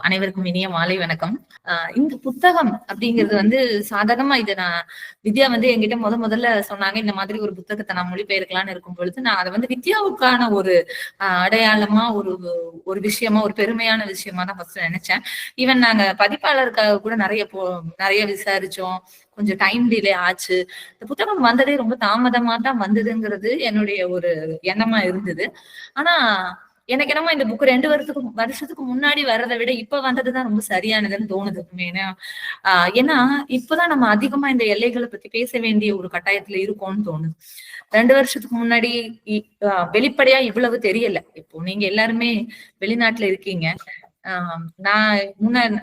அனைவருக்கும் இனிய மாலை வணக்கம். இந்த புத்தகம் அப்படிங்கிறது வந்து சாதாரணமா இதை நான் வித்யா வந்து என்கிட்ட முதல்ல சொன்னாங்க, இந்த மாதிரி ஒரு புத்தகத்தை நான் மொழிபெயர்க்கலான்னு இருக்கும் பொழுது நான் அதை வந்து வித்யாவுக்கான ஒரு அடையாளமா ஒரு ஒரு விஷயமா ஒரு பெருமையான விஷயமா தான் ஃபர்ஸ்ட் நினைச்சேன். ஈவன் நாங்க பதிப்பாளருக்காக கூட நிறைய விசாரிச்சோம். கொஞ்சம் டைம் டிலே ஆச்சு. இந்த புத்தகம் வந்ததே ரொம்ப தாமதமா தான் வந்ததுங்கிறது என்னுடைய ஒரு எண்ணமா இருந்தது. ஆனா எனக்கு என்னமோ இந்த புக் 2 வருஷத்துக்கு முன்னாடி வர்றதை விட இப்ப வந்ததுதான் ரொம்ப சரியானதுன்னு தோணுது. ஏன்னா இப்பதான் நம்ம அதிகமா இந்த எல்லைகளை பத்தி பேச வேண்டிய ஒரு கட்டாயத்துல இருக்கோம்னு தோணுது. 2 வருஷத்துக்கு முன்னாடி வெளிப்படையா இவ்வளவு தெரியல. இப்போ நீங்க எல்லாருமே வெளிநாட்டுல இருக்கீங்க. நான்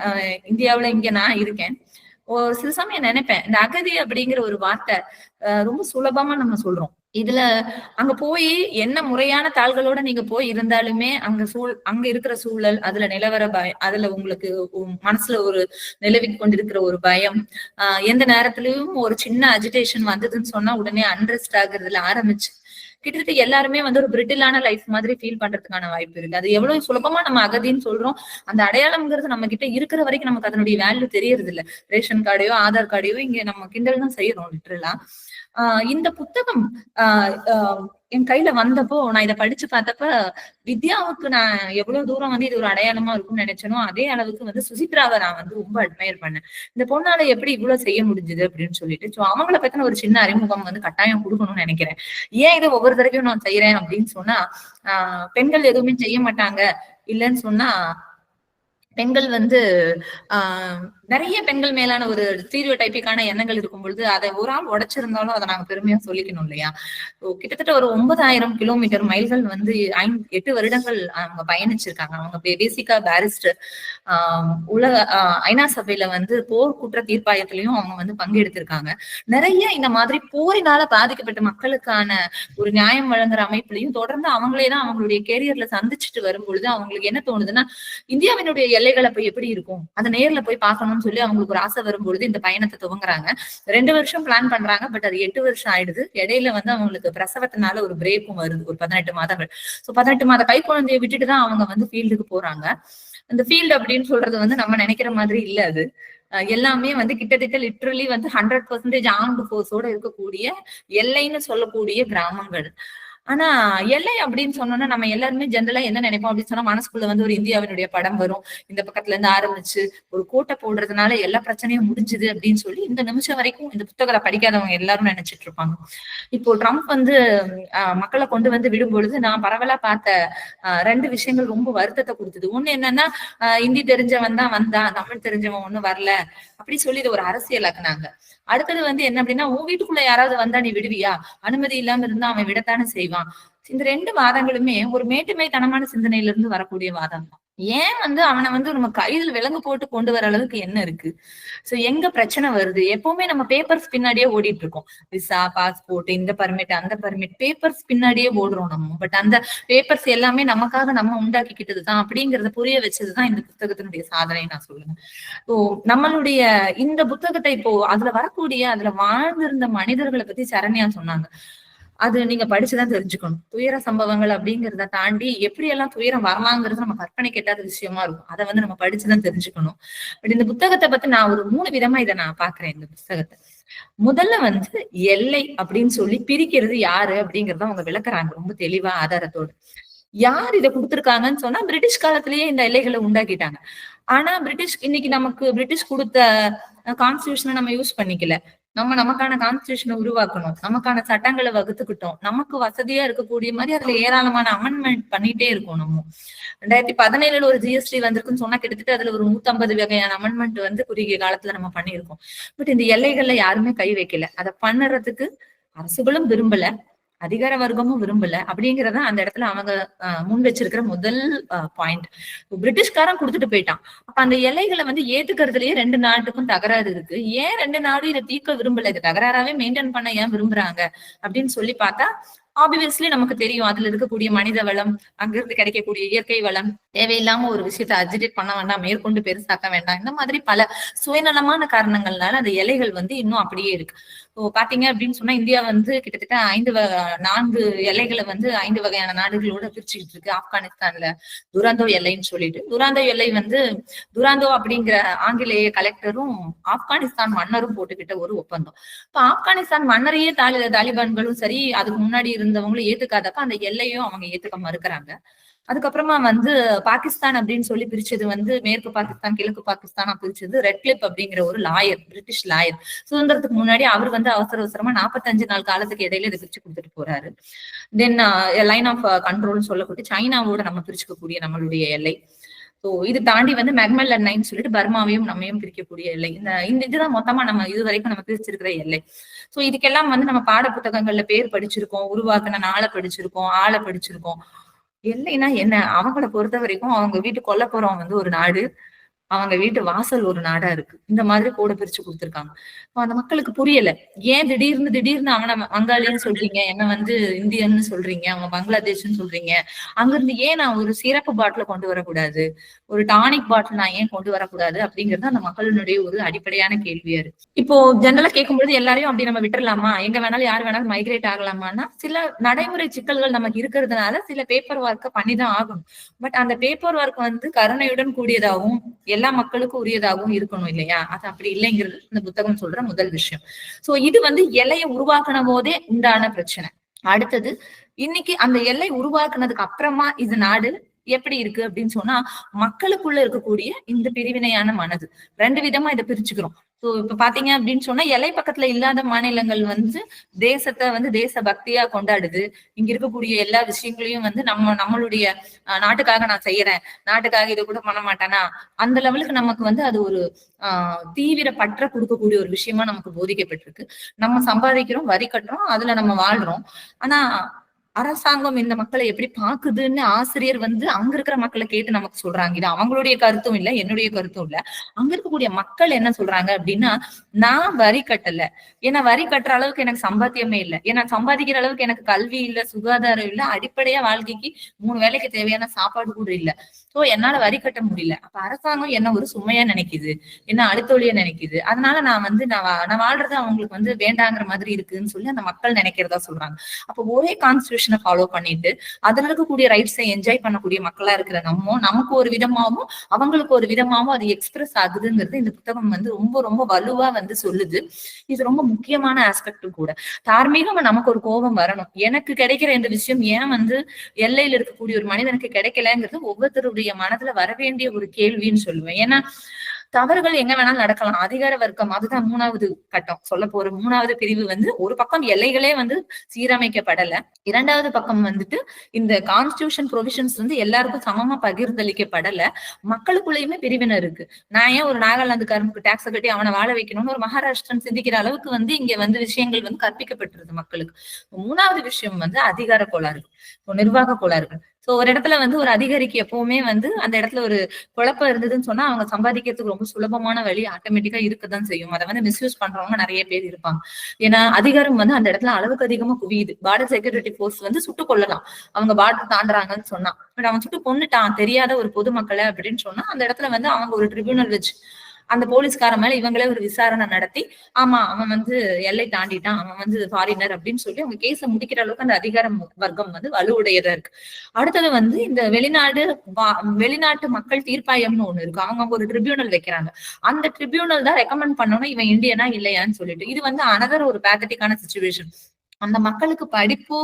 இந்தியாவுல இங்க நான் இருக்கேன். சில சமயம் நினைப்பேன், இந்த அகதி அப்படிங்கிற ஒரு வார்த்தை ரொம்ப சுலபமா நம்ம சொல்றோம். இதுல அங்க போய் என்ன முறையான தாள்களோட நீங்க போய் இருந்தாலுமே அங்க இருக்கிற சூழல், அதுல நிலவர பயம், அதுல உங்களுக்கு மனசுல ஒரு நிலவி கொண்டிருக்கிற ஒரு பயம், எந்த நேரத்திலயும் ஒரு சின்ன அஜிடேஷன் வந்ததுன்னு சொன்னா உடனே அன்ரெஸ்ட் ஆகுறதுல ஆரம்பிச்சு கிட்டத்தட்ட எல்லாருமே வந்து ஒரு பிரிட்டிலான லைஃப் மாதிரி ஃபீல் பண்றதுக்கான வாய்ப்பு இருக்கு. அது எவ்வளவு சுலபமா நம்ம அகதின்னு சொல்றோம். அந்த அடையாளம்ங்கிறது நம்ம கிட்ட இருக்கிற வரைக்கும் நமக்கு அதனுடைய வேல்யூ தெரியறது இல்ல. ரேஷன் கார்டையோ ஆதார் கார்டையோ இங்க நம்ம கிண்டல் தான் செய்யறோம் லிட்டரலா. இந்த புத்தகம் என் கையில வந்தப்போ நான் இதை படிச்சு பார்த்தப்ப வித்யாவுக்கு நான் எவ்வளவு தூரம் வந்து இது ஒரு அடையாளமா இருக்கும்னு நினைச்சனோ அதே அளவுக்கு வந்து சுசித்ராவை நான் வந்து ரொம்ப அட்மையர் பண்ணேன். இந்த பொண்ணால எப்படி இவ்வளவு செய்ய முடிஞ்சது அப்படின்னு சொல்லிட்டு சோ அவங்கள பத்தின ஒரு சின்ன அறிமுகம் வந்து கட்டாயம் கொடுக்கணும்னு நினைக்கிறேன். ஏன் இதை ஒவ்வொரு தடவையும் நான் செய்யறேன் அப்படின்னு சொன்னா, பெண்கள் எதுவுமே செய்ய மாட்டாங்க இல்லைன்னு சொன்னா, பெண்கள் வந்து நிறைய பெண்கள் மேலான ஒரு ஸ்டீரியோ டைப்பிக்கான எண்ணங்கள் இருக்கும் பொழுது அதை ஒரு ஆள் உடைச்சிருந்தாலும் அதை நாங்க பெருமையா சொல்லிக்கணும் இல்லையா? கிட்டத்தட்ட ஒரு 9,000 கிலோமீட்டர் மைல்கள் வந்து 8 வருடங்கள் அவங்க பயணிச்சிருக்காங்க. அவங்க பேசிக்கா பேரிஸ்டர். உலக ஐநா சபையில வந்து போர் குற்ற தீர்ப்பாயத்திலையும் அவங்க வந்து பங்கெடுத்திருக்காங்க. நிறைய இந்த மாதிரி போரினால பாதிக்கப்பட்ட மக்களுக்கான ஒரு நியாயம் வழங்குற அமைப்புலையும் தொடர்ந்து அவங்களேதான் அவங்களுடைய கேரியர்ல சந்திச்சுட்டு வரும் பொழுது அவங்களுக்கு என்ன தோணுதுன்னா, இந்தியாவினுடைய எல்லைகளை போய் எப்படி இருக்கும் அதை நேர்ல போய் பார்க்கணும்னு சொல்லி அவங்களுக்கு ஒரு ஆசை வரும்பொழுது இந்த பயணத்தை துவங்குறாங்க. 2 வருஷம் பிளான் பண்றாங்க. பட் அது 8 வருஷம் ஆயிடுது. இடையில வந்து அவங்களுக்கு பிரசவத்தினால ஒரு பிரேக்கும் வருது, ஒரு 18 மாதங்கள். சோ 18 மாத கை குழந்தைய விட்டுட்டுதான் அவங்க வந்து ஃபீல்டுக்கு போறாங்க. அந்த ஃபீல்டு அப்படின்னு சொல்றது வந்து நம்ம நினைக்கிற மாதிரி இல்ல. அது எல்லாமே வந்து கிட்டத்தட்ட லிட்ரலி வந்து 100% ஆர்ம்டு போர்ஸோட இருக்கக்கூடிய எல்லைன்னு சொல்லக்கூடிய கிராமங்கள். ஆனா எல்லை அப்படின்னு சொன்னோம்னா நம்ம எல்லாருமே ஜெனரலா என்ன நினைப்போம் அப்படின்னு சொன்னா, மனசுக்குள்ள வந்து ஒரு இந்தியாவினுடைய படம் வரும். இந்த பக்கத்துல இருந்து ஆரம்பிச்சு ஒரு கோட்டை போடுறதுனால எல்லா பிரச்சனையும் முடிஞ்சுது அப்படின்னு சொல்லி இந்த நிமிஷம் வரைக்கும் இந்த புத்தகத்தை படிக்காதவங்க எல்லாரும் நினைச்சிட்டு இருப்பாங்க. இப்போ ட்ரம்ப் வந்து மக்களை கொண்டு வந்து விடும் பொழுது நான் பரவலா பார்த்த 2 விஷயங்கள் ரொம்ப வருத்தத்தை கொடுத்தது. ஒண்ணு என்னன்னா, ஹிந்தி தெரிஞ்சவன் தான் வந்தான், தமிழ் தெரிஞ்சவன் ஒண்ணும் வரல அப்படி சொல்லி இதை ஒரு அரசியலாக்குனாங்க. அடுத்தது வந்து என்ன அப்படின்னா, உன் வீட்டுக்குள்ள யாராவது வந்தா நீ விடுவியா? அனுமதி இல்லாம இருந்தா அவன் விடத்தானே செய்வான். இந்த 2 வாதங்களுமே ஒரு மேட்டுமைத்தனமான சிந்தனையில இருந்து வரக்கூடிய வாதம் தான். ஏன் வந்து அவனை வந்து நம்ம கையில் விலங்கு போட்டு கொண்டு வர அளவுக்கு என்ன இருக்கு? சோ எங்க பிரச்சனை வருது? எப்பவுமே நம்ம பேப்பர்ஸ் பின்னாடியே ஓடிட்டு இருக்கோம். விசா, பாஸ்போர்ட், இந்த பர்மிட், அந்த பர்மிட், பேப்பர்ஸ் பின்னாடியே ஓடுறோம் நம்ம. பட் அந்த பேப்பர்ஸ் எல்லாமே நமக்காக நம்ம உண்டாக்கிக்கிட்டதுதான் அப்படிங்கறத புரிய வச்சதுதான் இந்த புத்தகத்தினுடைய சாதனை நான் சொல்லுவேன். ஸோ நம்மளுடைய இந்த புத்தகத்தை இப்போ அதுல வரக்கூடிய அதுல வாழ்ந்திருந்த மனிதர்களை பத்தி சரண்யா சொன்னாங்க. அது நீங்க படிச்சுதான் தெரிஞ்சுக்கணும். துயர சம்பவங்கள் அப்படிங்கிறத தாண்டி எப்படி எல்லாம் துயரம் வரலாங்கிறது நம்ம கற்பனை கேட்டாத விஷயமா இருக்கும். அதை வந்து நம்ம படிச்சுதான் தெரிஞ்சுக்கணும். பட் இந்த புத்தகத்தை பத்தி நான் ஒரு 3 விதமா இதை நான் பாக்குறேன். இந்த புத்தகத்தை முதல்ல வந்து எல்லை அப்படின்னு சொல்லி பிரிக்கிறது யாரு அப்படிங்கறத அவங்க விளக்குறாங்க ரொம்ப தெளிவா ஆதாரத்தோடு. யார் இதை கொடுத்திருக்காங்கன்னு சொன்னா, பிரிட்டிஷ் காலத்திலேயே இந்த எல்லைகளை உண்டாக்கிட்டாங்க. ஆனா இன்னைக்கு நமக்கு பிரிட்டிஷ் கொடுத்த கான்ஸ்டியூஷனை நம்ம யூஸ் பண்ணிக்கல. நமக்கான கான்ஸ்டியூஷனை உருவாக்கணும், நமக்கான சட்டங்களை வகுத்துக்கிட்டோம். நமக்கு வசதியா இருக்கக்கூடிய மாதிரி அதுல ஏராளமான அமெண்ட்மெண்ட் பண்ணிட்டே இருக்கோம். நம்ம 2017 ஒரு ஜிஎஸ்டி வந்திருக்குன்னு சொன்னா கிட்டத்தட்ட அதுல ஒரு 150 வகையான அமெண்ட்மெண்ட் வந்து குறுகிய காலத்துல நம்ம பண்ணிருக்கோம். பட் இந்த எல்லைகள்ல யாருமே கை வைக்கல. அதை பண்ணுறதுக்கு அரசுகளும் விரும்பல, அதிகார வர்க்கமும் விரும்பல. அப்படிங்கறத அந்த இடத்துல அவங்க முன் வச்சிருக்கிற முதல் பாயிண்ட். பிரிட்டிஷ்காரன் கொடுத்துட்டு போயிட்டான். அப்ப அந்த எல்லைகளை வந்து ஏத்துக்கிறதுலயே 2 நாட்டுக்கும் தகராறு இருக்கு. ஏன் 2 நாடும் இதை தீர்க்க விரும்பல, இதை தகராறாவே மெயின்டைன் பண்ண ஏன் விரும்புறாங்க அப்படின்னு சொல்லி பார்த்தா, ஆப்வியஸ்லி நமக்கு தெரியும் அதுல இருக்கக்கூடிய மனித வளம், அங்கிருந்து கிடைக்கக்கூடிய இயற்கை வளம், தேவையில்லாம ஒரு விஷயத்த அஜிடேட் பண்ண வேண்டாம், மேற்கொண்டு பெருசாக்க வேண்டாம். இந்த மாதிரி பல சுயநலமான காரணங்கள்னால அந்த எல்லைகள் வந்து இன்னும் அப்படியே இருக்கு. இப்போ பாத்தீங்க அப்படின்னு சொன்னா இந்தியா வந்து கிட்டத்தட்ட 4 எல்லைகளை வந்து 5 வகையான நாடுகளோட பிரிச்சுக்கிட்டு இருக்கு. ஆப்கானிஸ்தான்ல துராந்தோ எல்லைன்னு சொல்லிட்டு, துராந்தோ எல்லை வந்து துராந்தோ அப்படிங்கிற ஆங்கிலேய கலெக்டரும் ஆப்கானிஸ்தான் மன்னரும் போட்டுக்கிட்ட ஒரு ஒப்பந்தம். இப்ப ஆப்கானிஸ்தான் மன்னரையே தாலிபான்களும் சரி, அதுக்கு முன்னாடி இருந்தவங்களும் ஏத்துக்காதப்ப அந்த எல்லையும் அவங்க ஏத்துக்க மறுக்கிறாங்க. அதுக்கப்புறமா வந்து பாகிஸ்தான் அப்படின்னு சொல்லி பிரிச்சது வந்து மேற்கு பாகிஸ்தான், கிழக்கு பாகிஸ்தானா பிரிச்சது ரெட்கிளிப் அப்படிங்கிற ஒரு லாயர், பிரிட்டிஷ் லாயர். சுதந்திரத்துக்கு முன்னாடி அவர் வந்து அவசரமா 45 நாள் காலத்துக்கு இடையில இதை பிரிச்சு கொடுத்துட்டு போறாரு. தென் லைன் ஆஃப் கண்ட்ரோல்னு சொல்லக்கூடிய சைனாவோட நம்ம பிரிச்சுக்கக்கூடிய நம்மளுடைய எல்லை. சோ இது தாண்டி வந்து மெக்மல்லன் லைன் சொல்லிட்டு பர்மாவையும் நம்மையும் பிரிக்கக்கூடிய எல்லை. இந்த இதுதான் மொத்தமா நம்ம இது வரைக்கும் நம்ம பிரிச்சிருக்கிற எல்லை. சோ இதுக்கெல்லாம் வந்து நம்ம பாட புத்தகங்கள்ல பேர் படிச்சிருக்கோம், உருவாக்குன நாளை படிச்சிருக்கோம், ஆளை படிச்சிருக்கோம். எல்லைன்னா என்ன? அவங்கள பொறுத்த வரைக்கும் அவங்க வீட்டு கொல்லைப்புறம் வந்து ஒரு நாடு, அவங்க வீட்டு வாசல் ஒரு நாடா இருக்கு. இந்த மாதிரி கோட பிரிச்சு குடுத்துருக்காங்க. அந்த மக்களுக்கு புரியல. ஏன் திடீர்னு அவன வங்காளின்னு சொல்றீங்க, என்ன வந்து இந்தியன்னு சொல்றீங்க, அவங்க பங்களாதேஷ்ன்னு சொல்றீங்க. அங்கிருந்து ஏன் நான் ஒரு சிறப்பு பாட்டில கொண்டு வரக்கூடாது, ஒரு டானிக் பாட்டில் நான் ஏன் கொண்டு வரக்கூடாது அப்படிங்கிறது அந்த மக்களினுடைய ஒரு அடிப்படையான கேள்வியா இருக்கு. இப்போ ஜெனரலா கேட்கும்போது எல்லாரையும் அப்படி நம்ம விட்டுறலாமா, எங்க வேணாலும் யார் வேணாலும் மைக்ரேட் ஆகலாமான்னா சில நடைமுறை சிக்கல்கள் நமக்கு இருக்கிறதுனால சில பேப்பர் ஒர்க்கை பண்ணிதான் ஆகணும். பட் அந்த பேப்பர் ஒர்க் வந்து கருணையுடன் கூடியதாகவும் எல்லா மக்களுக்கும் உரியதாகவும் இருக்கணும் இல்லையா? அது அப்படி இல்லைங்கிறது இந்த புத்தகம் சொல்ற முதல் விஷயம். சோ இது வந்து எல்லையை உருவாக்குன போதே உண்டான பிரச்சனை. அடுத்தது இன்னைக்கு அந்த எல்லை உருவாக்குனதுக்கு அப்புறமா இது நாடு எப்படி இருக்கு அப்படின்னு சொன்னா, மக்களுக்குள்ள இருக்கக்கூடிய இந்த பிரிவினையான மனது 2 விதமா இதை பிரிச்சுக்கிறோம். சோ இப்ப பாத்தீங்க அப்படின்னு சொன்னா எல்லை பக்கத்துல இல்லாத மாநிலங்கள் வந்து தேசத்தை வந்து தேச பக்தியா கொண்டாடுது. இங்க இருக்கக்கூடிய எல்லா விஷயங்களையும் வந்து நம்மளுடைய நாட்டுக்காக நான் செய்யறேன், நாட்டுக்காக இதை கூட பண்ண மாட்டேனா, அந்த லெவலுக்கு நமக்கு வந்து அது ஒரு தீவிர பற்ற கொடுக்கக்கூடிய ஒரு விஷயமா நமக்கு போதிக்கப்பட்டிருக்கு. நம்ம சம்பாதிக்கிறோம், வரி கட்டுறோம், அதுல நம்ம வாழ்றோம். ஆனா அரசாங்கம் இந்த மக்களை எப்படி பாக்குதுன்னு ஆசிரியர் வந்து அங்க இருக்கிற மக்களை கேட்டு நமக்கு சொல்றாங்க. இது அவங்களுடைய கருத்தும் இல்ல, என்னுடைய கருத்தும் இல்ல. அங்க இருக்கக்கூடிய மக்கள் என்ன சொல்றாங்க அப்படின்னா, நான் வரி கட்டல, ஏன்னா வரி கட்டுற அளவுக்கு எனக்கு சம்பாத்தியமே இல்லை, ஏன்னா சம்பாதிக்கிற அளவுக்கு எனக்கு கல்வி இல்ல, சுகாதாரம் இல்ல, அடிப்படையா வாழ்க்கைக்கு 3 வேளைக்கு தேவையான சாப்பாடு கூட இல்ல. சோ என்னால வரி கட்ட முடியல. அப்ப அரசாங்கம் என்ன ஒரு சுமையா நினைக்குது, என்ன அடுத்தொழியா நினைக்குது. அதனால நான் வந்து நான் வாழ்றது அவங்களுக்கு வந்து வேண்டாங்கிற மாதிரி இருக்குன்னு சொல்லி அந்த மக்கள் நினைக்கிறதா சொல்றாங்க. அப்ப ஒரே கான்ஸ்டிடியூஷனை ஃபாலோ பண்ணிட்டு அதுல இருக்கக்கூடிய ரைட்ஸை என்ஜாய் பண்ணக்கூடிய மக்களா இருக்கிற நமக்கு ஒரு விதமாவும் அவங்களுக்கு ஒரு விதமாவும் அது எக்ஸ்பிரஸ் ஆகுதுங்கிறது இந்த புத்தகம் வந்து ரொம்ப ரொம்ப வலுவா வந்து சொல்லுது. இது ரொம்ப முக்கியமான ஆஸ்பெக்டும் கூட. தார்மீகம் நமக்கு ஒரு கோபம் வரணும். எனக்கு கிடைக்கிற இந்த விஷயம் ஏன் வந்து எல்லையில இருக்கக்கூடிய ஒரு மனிதனுக்கு கிடைக்கலங்கிறது ஒவ்வொருத்தருடைய மனதுல வர வேண்டிய ஒரு கேள்வின்னு சொல்லுவேன். ஏன்னா தவறுகள் எங்க வேணாலும் நடக்கலாம். அதிகார வர்க்கம் அதுதான் 3வது கட்டம். சொல்ல போற 3வது பிரிவு வந்து ஒரு பக்கம் எல்லைகளே வந்து சீரமைக்கப்படல, 2வது பக்கம் வந்துட்டு இந்த கான்ஸ்டிடியூஷன் ப்ரொவிஷன்ஸ் வந்து எல்லாருக்கும் சமமா பகிர்ந்தளிக்கப்படல, மக்களுக்குள்ளயுமே பிரிவினர் இருக்கு. நான் ஏன் ஒரு நாகாலாந்துக்காரனுக்கு டாக்ஸ் கட்டி அவனை வாழ வைக்கணும்னு ஒரு மகாராஷ்டிரன் சிந்திக்கிற அளவுக்கு வந்து இங்க வந்து விஷயங்கள் வந்து கற்பிக்கப்பட்டிருது மக்களுக்கு. 3வது விஷயம் வந்து அதிகார கோளாறு, நிர்வாக கோளாறுகள். சோ ஒரு இடத்துல வந்து ஒரு அதிகாரிக்கு எப்பவுமே வந்து அந்த இடத்துல ஒரு குழப்பம் இருந்ததுன்னு சொன்னா அவங்க சம்பாதிக்கிறதுக்கு ரொம்ப சுலபமான வழி ஆட்டோமேட்டிக்கா இருக்கதான் செய்யும். அதை வந்து மிஸ்யூஸ் பண்றவங்க நிறைய பேர் இருப்பாங்க. ஏன்னா அதிகாரம் வந்து அந்த இடத்துல அளவுக்கு அதிகமா குவியுது. பார்டர் செக்யூரிட்டி போர்ஸ் வந்து சுட்டு கொள்ளலாம் அவங்க பார்டர் தாண்டுறாங்கன்னு சொன்னா. பட் அவன் சுட்டு கொன்னுட்டான் தெரியாத ஒரு பொதுமக்களை அப்படின்னு சொன்னா அந்த இடத்துல வந்து அவங்க ஒரு ட்ரிபியூனல் வச்சு அந்த போலீஸ்கார மேல இவங்களே ஒரு விசாரணை நடத்தி, ஆமா அவன் வந்து எல்லை தாண்டிட்டான், அவன் வந்து ஃபாரினர் அப்படின்னு சொல்லி அவங்க கேஸை முடிக்கிற அளவுக்கு அந்த அதிகார வர்க்கம் வந்து வலுவுடையதா இருக்கு. அடுத்தது வந்து இந்த வெளிநாட்டு மக்கள் தீர்ப்பாயம்னு ஒண்ணு இருக்கு. அவங்க ஒரு ட்ரிபியூனல் வைக்கிறாங்க. அந்த ட்ரிபியூனல் தான் ரெக்கமெண்ட் பண்ணணும் இவன் இந்தியனா இல்லையான்னு சொல்லிட்டு. இது வந்து அனதர் ஒரு பேத்தட்டிக்கான சிச்சுவேஷன். அந்த மக்களுக்கு படிப்போ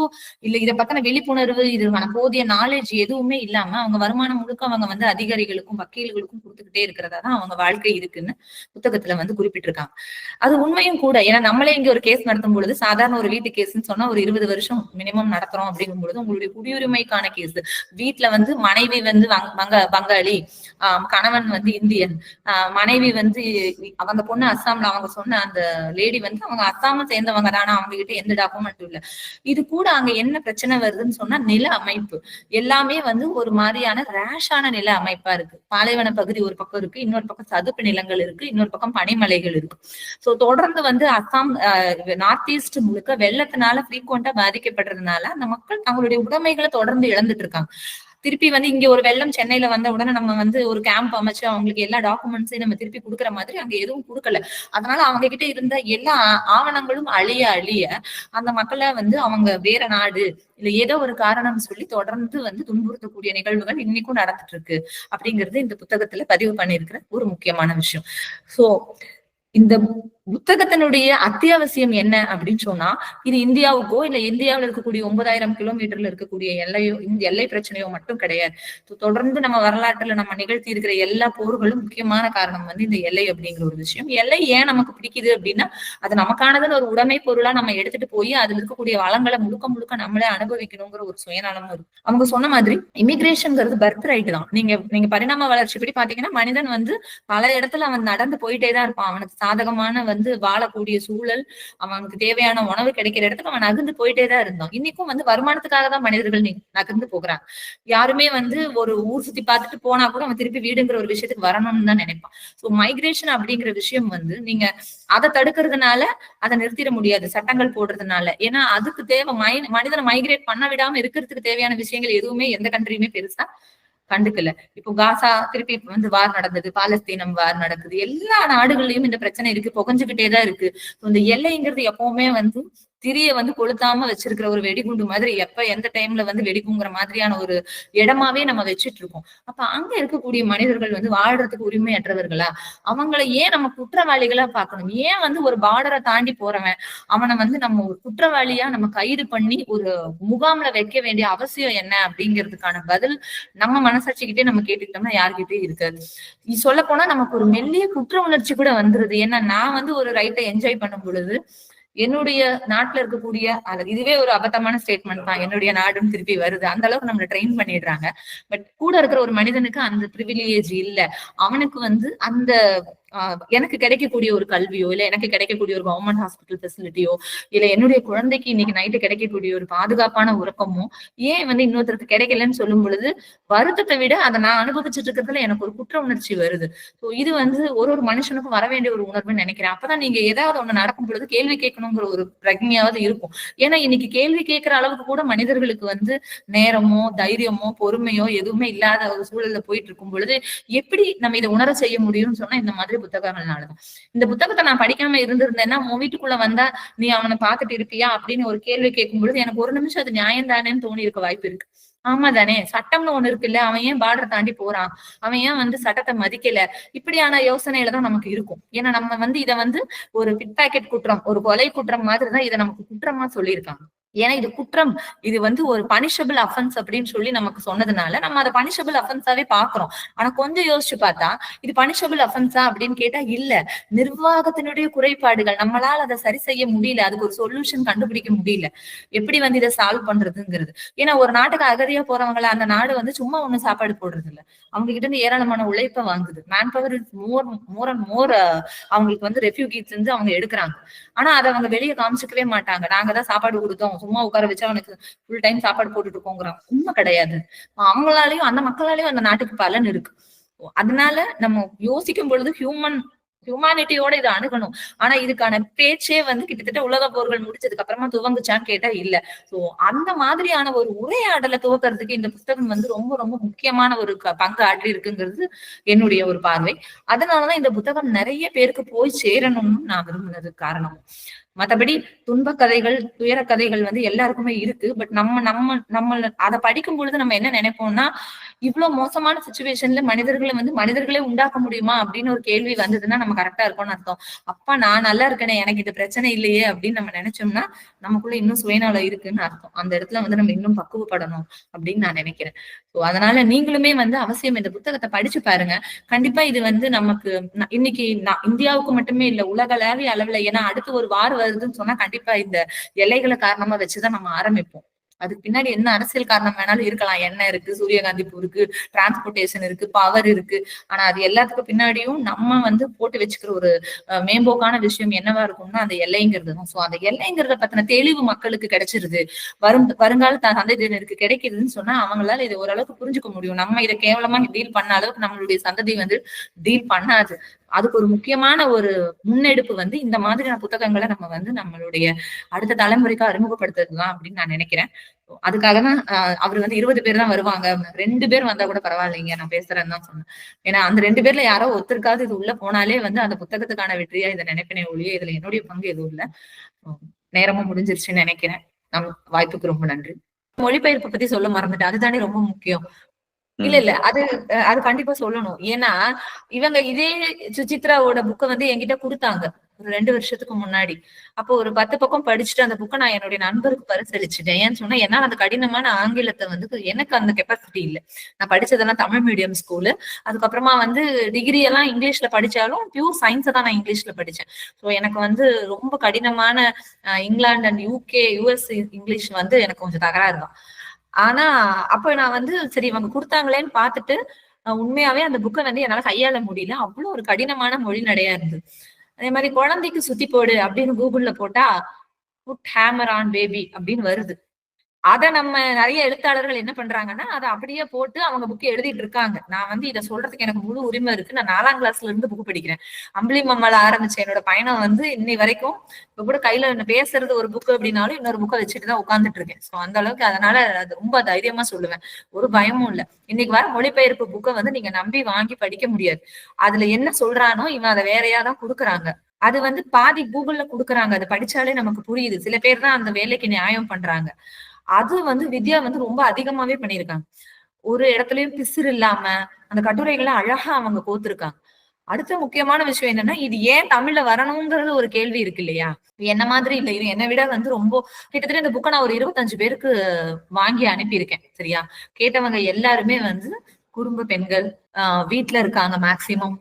இல்ல இதை பத்தின விழிப்புணர்வு, இதுக்கான போதிய நாலேஜ் எதுவுமே இல்லாம அவங்க வருமானம் முழுக்க அவங்க வந்து அதிகாரிகளுக்கும் வக்கீல்களுக்கும் கொடுத்துக்கிட்டே இருக்கிறதா தான் அவங்க வாழ்க்கை இருக்குன்னு புத்தகத்துல வந்து குறிப்பிட்டிருக்காங்க. அது உண்மையும் கூட. ஏன்னா நம்மளே இங்க ஒரு கேஸ் நடத்தும் பொழுது சாதாரண ஒரு வீட்டு கேஸ்ன்னு சொன்னா ஒரு 20 வருஷம் மினிமம் நடத்துறோம் அப்படிங்கும் பொழுது உங்களுடைய குடியுரிமைக்கான கேஸ், வீட்டுல வந்து மனைவி வந்து பங்காளி, கணவன் வந்து இந்தியன், மனைவி வந்து அவங்க பொண்ணு அஸ்ஸாம்ல, அவங்க சொன்ன அந்த லேடி வந்து அவங்க அஸ்ஸாம சேர்ந்தவங்க தானே, அவங்க கிட்ட எந்த டாக்குமெண்ட் இல்ல. இது கூட அங்க என்ன பிரச்சனை வருதுன்னு சொன்னா நில அமைப்பு எல்லாமே வந்து ஒரு மாதிரியான ரேஷான நில அமைப்பா இருக்கு. பாலைவன பகுதி ஒரு பக்கம் இருக்கு, இன்னொரு பக்கம் சதுப்பு நிலங்கள் இருக்கு, இன்னொரு பக்கம் பனிமலைகள் இருக்கு. சோ தொடர்ந்து வந்து அஸ்ஸாம் நார்த் ஈஸ்ட் முழுக்க வெள்ளத்தினால ஃப்ரீக்வெண்டா பாதிக்கப்படுறதுனால அந்த மக்கள் தங்களுடைய உடைமைகளை தொடர்ந்து இழந்துட்டு இருக்காங்க. திருப்பி வந்து இங்க ஒரு வெள்ளம் சென்னையில வந்த உடனே நம்ம வந்து ஒரு கேம்ப் அமைச்சு அவங்களுக்கு எல்லா டாக்குமெண்ட்ஸையும் நம்ம திருப்பி கொடுக்குற மாதிரி அங்க எதுவும் கொடுக்கல. அதனால அவங்க கிட்ட இருந்த எல்லா ஆவணங்களும் அழிய அழிய அந்த மக்களை வந்து அவங்க வேற நாடு இல்ல ஏதோ ஒரு காரணம் சொல்லி தொடர்ந்து வந்து துன்புறுத்தக்கூடிய நிகழ்வுகள் இன்னைக்கும் நடந்துட்டு இருக்கு அப்படிங்கிறது இந்த புத்தகத்துல பதிவு பண்ணியிருக்கிற ஒரு முக்கியமான விஷயம். சோ இந்த புத்தகத்தினுடைய அத்தியாவசியம் என்ன அப்படின்னு சொன்னா, இது இந்தியாவுக்கோ இல்ல இந்தியாவில் இருக்கக்கூடிய 9,000 கிலோமீட்டர்ல இருக்கக்கூடிய எல்லையோ இந்த எல்லை பிரச்சனையோ மட்டும் கிடையாது. தொடர்ந்து நம்ம வரலாற்றுல நம்ம நிகழ்த்தி இருக்கிற எல்லா போர்களும் முக்கியமான காரணம் வந்து இந்த எல்லை அப்படிங்கிற ஒரு விஷயம். எல்லை ஏன் நமக்கு பிடிக்குது அப்படின்னா, அது நமக்கானதுன்னு ஒரு உடைமை பொருளா நம்ம எடுத்துட்டு போய் அதுல இருக்கக்கூடிய வளங்களை முழுக்க முழுக்க நம்மளே அனுபவிக்கணுங்கிற ஒரு சுயநலமும் இருக்கு. அவங்க சொன்ன மாதிரி இமிகிரேஷன்ங்கிறது பர்த் ரைட் தான். நீங்க பரிணாம வளர்ச்சி படி பாத்தீங்கன்னா, மனிதன் வந்து பல இடத்துல அவன் நடந்து போயிட்டே தான் இருப்பான். அவனுக்கு சாதகமான வந்து வாழக்கூடிய சூழல், அவனுக்கு தேவையான உணவு கிடைக்கிற இடத்துக்கு அவன் நகர்ந்து போயிட்டே தான் இருந்தான். இன்னைக்கும் வந்து வருமானத்துக்காக தான் மனிதர்கள் நகர்ந்து போகிறாங்க. யாருமே வந்து ஒரு ஊர் சுத்தி பார்த்துட்டு போனா கூட அவன் திருப்பி வீடுங்கிற ஒரு விஷயத்துக்கு வரணும்னு தான் நினைப்பான். சோ மைக்ரேஷன் அப்படிங்கிற விஷயம் வந்து நீங்க அதை தடுக்கிறதுனால அதை நிறுத்திட முடியாது சட்டங்கள் போடுறதுனால. ஏன்னா அதுக்கு தேவை மனிதனை மைக்ரேட் பண்ண விடாம இருக்கிறதுக்கு தேவையான விஷயங்கள் எதுவுமே எந்த கண்ட்ரியுமே பெருசா கண்டுக்கல. இப்போ காசா திருப்பி வந்து வார் நடந்தது, பாலஸ்தீனம் வார் நடக்குது, எல்லா நாடுகள்லயும் இந்த பிரச்சனை இருக்கு, புகஞ்சுக்கிட்டேதான் இருக்கு. இந்த எல்லைங்கிறது எப்பவுமே வந்து திரிய வந்து கொளுத்தாம வச்சிருக்கிற ஒரு வெடிகுண்டு மாதிரி எப்ப எந்த டைம்ல வந்து வெடிக்குங்கிற மாதிரியான ஒரு இடமாவே நம்ம வச்சுட்டு இருக்கோம். அப்ப அங்க இருக்கக்கூடிய மனிதர்கள் வந்து வாழ்றதுக்கு உரிமையற்றவர்களா? அவங்களை ஏன் நம்ம குற்றவாளிகளா பார்க்கணும்? ஏன் வந்து ஒரு பார்டரை தாண்டி போறவன் அவனை வந்து நம்ம ஒரு குற்றவாளியா நம்ம கைது பண்ணி ஒரு முகாம்ல வைக்க வேண்டிய அவசியம் என்ன அப்படிங்கிறதுக்கான பதில் நம்ம மனசாட்சிக்கிட்டே நம்ம கேட்டுக்கிட்டோம்னா யாருக்கிட்டே இருக்காது. சொல்ல போனா நமக்கு ஒரு மெல்லிய குற்ற உணர்ச்சி கூட வந்துருது. ஏன்னா நான் வந்து ஒரு ரைட்டை என்ஜாய் பண்ணும் பொழுது என்னுடைய நாட்டுல இருக்கக்கூடிய இதுவே ஒரு அபத்தமான ஸ்டேட்மெண்ட் தான், என்னுடைய நாடுன்னு திருப்பி வருது. அந்த அளவுக்கு நம்மள ட்ரெயின் பண்ணிடுறாங்க. பட் கூட இருக்கிற ஒரு மனிதனுக்கு அந்த பிரிவிலேஜ் இல்ல. அவனுக்கு வந்து அந்த எனக்கு கிடைக்கக்கூடிய ஒரு கல்வியோ இல்ல எனக்கு கிடைக்கக்கூடிய ஒரு கவர்மெண்ட் ஹாஸ்பிட்டல் ஃபெசிலிட்டியோ இல்ல என்னுடைய குழந்தைக்கு இன்னைக்கு நைட்டு கிடைக்கக்கூடிய ஒரு பாதுகாப்பான உறக்கமோ ஏன் வந்து இன்னொருத்தருக்கு கிடைக்கலன்னு சொல்லும் பொழுது வருத்தத்தை விட அதை நான் அனுபவிச்சுட்டு இருக்கிறதுல எனக்கு ஒரு குற்ற உணர்ச்சி வருது. ஸோ இது வந்து ஒரு மனுஷனுக்கும் வர வேண்டிய ஒரு உணர்வுன்னு நினைக்கிறேன். அப்பதான் நீங்க ஏதாவது ஒண்ணு நடக்கும் பொழுது கேள்வி கேட்கணுங்கிற ஒரு பிரக்ஞையாவது இருக்கும். ஏன்னா இன்னைக்கு கேள்வி கேட்கிற அளவுக்கு கூட மனிதர்களுக்கு வந்து நேரமோ தைரியமோ பொறுமையோ எதுவுமே இல்லாத ஒரு சூழல்ல போயிட்டு இருக்கும் பொழுது எப்படி நம்ம இதை உணர செய்ய முடியும்னு சொன்னா இந்த மாதிரி புத்தகங்கள்னாலதான். இந்த புத்தகத்தை நான் படிக்காம இருந்திருந்தேன்னா உன் வீட்டுக்குள்ள வந்தா நீ அவனை பார்த்துட்டு இருப்பியா அப்படின்னு ஒரு கேள்வி கேட்கும் பொழுது எனக்கு ஒரு நிமிஷம் அது நியாயம் தானேன்னு தோணி இருக்க வாய்ப்பு இருக்கு. ஆமா தானே, சட்டம்னு ஒண்ணு இருக்குல்ல, அவன் ஏன் பார்டர் தாண்டி போறான், அவன் ஏன் வந்து சட்டத்தை மதிக்கல, இப்படியான யோசனையில தான் நமக்கு இருக்கும். ஏன்னா நம்ம வந்து இதை வந்து ஒரு பிட் பாக்கெட் குற்றம், ஒரு கொலை குற்றம் மாதிரிதான் இதை நமக்கு குற்றமா சொல்லியிருக்காங்க. ஏன்னா இது குற்றம், இது வந்து ஒரு பனிஷபிள் அஃபென்ஸ் அப்படின்னு சொல்லி நமக்கு சொன்னதுனால நம்ம அதை பனிஷபிள் அஃபென்ஸாவே பாக்குறோம். ஆனா கொஞ்சம் யோசிச்சு பார்த்தா இது பனிஷபிள் அஃபென்ஸா அப்படின்னு கேட்டா இல்ல, நிர்வாகத்தினுடைய குறைபாடுகள், நம்மளால அதை சரி செய்ய முடியல, அதுக்கு ஒரு சொல்யூஷன் கண்டுபிடிக்க முடியல, எப்படி வந்து இதை சால்வ் பண்றதுங்கிறது. ஏன்னா ஒரு நாட்டுக்கு அகதியா போறவங்களை அந்த நாடு வந்து சும்மா ஒண்ணும் சாப்பாடு போடுறது இல்ல, அவங்க கிட்ட இருந்து ஏராளமான உழைப்பை வாங்குது. Man power is more and more அவங்களுக்கு வந்து ரெஃப்யூஜிஸ் வந்து அவங்க எடுக்கிறாங்க. ஆனா அதை அவங்க வெளியே காமிச்சிக்கவே மாட்டாங்க. நாங்க தான் சாப்பாடு கொடுத்தோம், சும்மா உட்கார வச்சு அவனுக்கு ஃபுல் டைம் சாப்பாடு போட்டுட்டு இருக்கோங்கிறான். உண்மை கிடையாது. அவங்களாலையும் அந்த மக்களாலையும் அந்த நாட்டுக்கு பலன் இருக்கு. அதனால நம்ம யோசிக்கும் பொழுது ஹியூமானிட்டியோட இதை அணுகணும். ஆனா இதுக்கான பேச்சே வந்து கிட்டத்தட்ட உலக போர்கள் முடிச்சதுக்கு அப்புறமா துவங்குச்சான்னு கேட்டா இல்ல. சோ அந்த மாதிரியான ஒரு உரையாடலை துவக்கிறதுக்கு இந்த புத்தகம் வந்து ரொம்ப ரொம்ப முக்கியமான ஒரு பங்கு ஆற்றி இருக்குங்கிறது என்னுடைய ஒரு பார்வை. அதனாலதான் இந்த புத்தகம் நிறைய பேருக்கு போய் சேரணும்னு நான் விரும்பினது காரணம். மத்தபடி துன்ப கதைகள் துயர கதைகள் வந்து எல்லாருக்குமே இருக்கு. பட் நம்ம அதை படிக்கும் பொழுது நம்ம என்ன நினைப்போம்னா, இவ்வளவு மோசமான சுச்சுவேஷன்ல மனிதர்களே உண்டாக்க முடியுமா அப்படின்னு ஒரு கேள்வி வந்ததுன்னா நம்ம கரெக்டா இருக்கோம்னு அர்த்தம். அப்பா நான் நல்லா இருக்கேனே, எனக்கு இது பிரச்சனை இல்லையே அப்படின்னு நம்ம நினைச்சோம்னா நமக்குள்ள இன்னும் சுயநலம் இருக்குன்னு அர்த்தம். அந்த இடத்துல வந்து நம்ம இன்னும் பக்குவப்படணும் அப்படின்னு நான் நினைக்கிறேன். ஸோ அதனால நீங்களுமே வந்து அவசியம் இந்த புத்தகத்தை படிச்சு பாருங்க. கண்டிப்பா இது வந்து நமக்கு இன்னைக்கு இந்தியாவுக்கு மட்டுமே இல்ல, உலகளாவிய அளவுல, ஏன்னா அடுத்து ஒரு வார் வருதுன்னு சொன்னா கண்டிப்பா இந்த எல்லைகளை காரணமா வச்சுதான் நம்ம ஆரம்பிப்போம். அதுக்கு பின்னாடி என்ன அரசியல் காரணம் வேணாலும் இருக்கலாம். எண்ணெய் இருக்கு, சூரியகாந்தி பூ இருக்கு, டிரான்ஸ்போர்டேஷன் இருக்கு, பவர் இருக்கு. ஆனா அது எல்லாத்துக்கும் பின்னாடியும் நம்ம வந்து போட்டு வச்சுக்கிற ஒரு மேம்போக்கான விஷயம் என்னவா இருக்கும்னா அந்த எல்லைங்கிறது தான். சோ அந்த எல்லைங்கிறத பத்தின தெளிவு மக்களுக்கு கிடைச்சிருது, வருங்கால சந்ததியினருக்கு கிடைக்குதுன்னு சொன்னா அவங்களால இதை ஓரளவுக்கு புரிஞ்சுக்க முடியும். நம்ம இதை கேவலமா டீல் பண்ண அளவுக்கு நம்மளுடைய சந்ததி வந்து டீல் பண்ணாது. அதுக்கு ஒரு முக்கியமான ஒரு முன்னெடுப்பு வந்து இந்த மாதிரியான புத்தகங்களை நம்ம வந்து நம்மளுடைய அடுத்த தலைமுறைக்கு அறிமுகப்படுத்துறதுதான் அப்படின்னு நான் நினைக்கிறேன். அதுக்காக தான் அவர் வந்து 20 பேர் தான் வருவாங்க. 2 பேர் வந்தா கூட பரவாயில்லைங்க. நான் பேசுறேன்னு தான் சொன்னேன். ஏன்னா அந்த 2 பேர்ல யாரோ ஒருத்தருக்காவது இது உள்ள போனாலே வந்து அந்த புத்தகத்துக்கான வெற்றியா இத நினைப்பினே ஒழிய, இதுல என்னுடைய பங்கு எதுவும் இல்ல. நேரமும் முடிஞ்சிருச்சுன்னு நினைக்கிறேன். வாய்ப்புக்கு ரொம்ப நன்றி. மொழிபெயர்ப்பு பத்தி சொல்ல மறந்துட்டேன். அதுதானே ரொம்ப முக்கியம். இல்ல, இல்ல. அது கண்டிப்பா சொல்லணும். ஏன்னா, இவங்க இதே சுசித்ராவோட புக்க வந்து என்கிட்ட குடுத்தாங்க. ஒரு 2 வருஷத்துக்கு முன்னாடி. அப்போ ஒரு 10 பக்கம் படிச்சுட்டு அந்த புக்க நான் என்னுடைய நண்பருக்கு பரிசளிச்சுட்டேன். ஏன்னு சொன்னா, என்னால அந்த கடினமான ஆங்கிலத்த வந்து எனக்கு அந்த கெப்பாசிட்டி இல்ல. நான் படிச்சதெல்லாம் தமிழ் மீடியம் ஸ்கூலு. அதுக்கப்புறமா வந்து டிகிரி எல்லாம் இங்கிலீஷ்ல படிச்சாலும், பியூர் சயின்ஸ தான் நான் இங்கிலீஷ்ல படிச்சேன். சோ எனக்கு வந்து ரொம்ப கடினமான England and UK, US English வந்து எனக்கு கொஞ்சம் தகராறு தான். ஆனா, அப்ப நான் வந்து சரி இவங்க குடுத்தாங்களேன்னு பாத்துட்டு, உண்மையாவே அந்த புக்க வந்து என்னால கையாள முடியல. அவ்ளோ ஒரு கடினமான மொழி நடையா இருந்தது. அதே மாரி குழந்தைக்கு சுத்தி போடு அப்படின்னு கூகுள்ல போட்டா, புட் ஹேமர் ஆன் பேபி அப்படின்னு வருது. அத நம்ம நெறைய எழுத்தாளர்கள் என்ன பண்றாங்கன்னா, அத அப்படியே போட்டு அவங்க புக் எழுதிட்டு இருக்காங்க. நான் வந்து இத சொல்றதுக்கு எனக்கு முழு உரிமை இருக்கு. நான் 4ஆம் கிளாஸ்ல இருந்து புக் படிக்கிறேன். அம்புலி மம்மால ஆரம்பிச்ச என்னோட பயணம் வந்து இன்னை வரைக்கும் இப்ப கூட கையில பேசுறது ஒரு புக் அப்படின்னாலும் இன்னொரு புக்க வச்சுட்டு தான் உட்கார்ந்துட்டு இருக்கேன். சோ அந்த அளவுக்கு அதனால அது ரொம்ப தைரியமா சொல்லுவேன். ஒரு பயமும் இல்ல. இன்னைக்கு வர மொழிபெயர்ப்பு புக்க வந்து நீங்க நம்பி வாங்கி படிக்க முடியாது. அதுல என்ன சொல்றானோ இவன் அத வேறையா தான் குடுக்குறாங்க. அது வந்து பாதி கூகுள்ல குடுக்குறாங்க. அத படிச்சாலே நமக்கு புரியுது. சில பேர் தான் அந்த வேலைக்கு நியாயம் பண்றாங்க. அது வந்து வித்யா வந்து ரொம்ப அதிகமாவே பண்ணியிருக்காங்க. ஒரு இடத்துலயும் பிசிறு இல்லாம, அந்த கட்டுரைகள அழகா அவங்க கோத்திருக்காங்க. அடுத்த முக்கியமான விஷயம் என்னன்னா, இது ஏன் தமிழ்ல வரணும்ங்கிறது ஒரு கேள்வி இருக்கு இல்லையா? என்ன மாதிரி இல்ல. இது என்ன விட வந்து ரொம்ப கிட்டத்தட்ட இந்த புக்க நான் ஒரு 25 பேருக்கு வாங்கி அனுப்பியிருக்கேன். சரியா? கேட்டவங்க எல்லாருமே வந்து குடும்ப பெண்கள், வீட்ல இருக்காங்க மேக்ஸிமம்.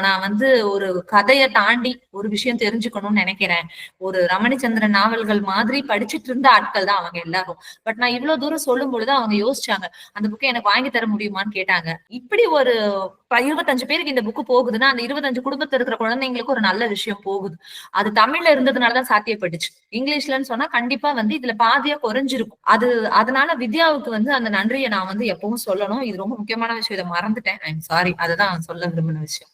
நான் வந்து ஒரு கதைய தாண்டி ஒரு விஷயம் தெரிஞ்சுக்கணும்னு நெனைக்கிறேன். ஒரு ரமணிச்சந்திரன் நாவல்கள் மாதிரி படிச்சுட்டு இருந்த ஆட்கள் தான் அவங்க எல்லாரும். பட் நான் இவ்ளோ தூரம் சொல்லும் பொழுது அவங்க யோசிச்சாங்க. அந்த புக்க எனக்கு வாங்கி தர முடியுமான்னு கேட்டாங்க. இப்படி ஒரு 25 பேருக்கு இந்த புக் போகுதுன்னா, அந்த 25 குடும்பத்துல இருக்கிற குழந்தைங்களுக்கு ஒரு நல்ல விஷயம் போகுது. அது தமிழ்ல இருந்ததுனால தான் சாத்தியப்பட்டுச்சு. இங்கிலீஷ்லன்னு சொன்னா கண்டிப்பா வந்து இதுல பாதியா குறைஞ்சிருக்கும். அதனால வித்யாவுக்கு வந்து அந்த நன்றிய நான் வந்து எப்பவும் சொல்லணும். இது ரொம்ப முக்கியமான விஷயம். இத மறந்துட்டேன். ஐ அம் சாரி. அததான் சொல்ல விரும்பின விஷயம்.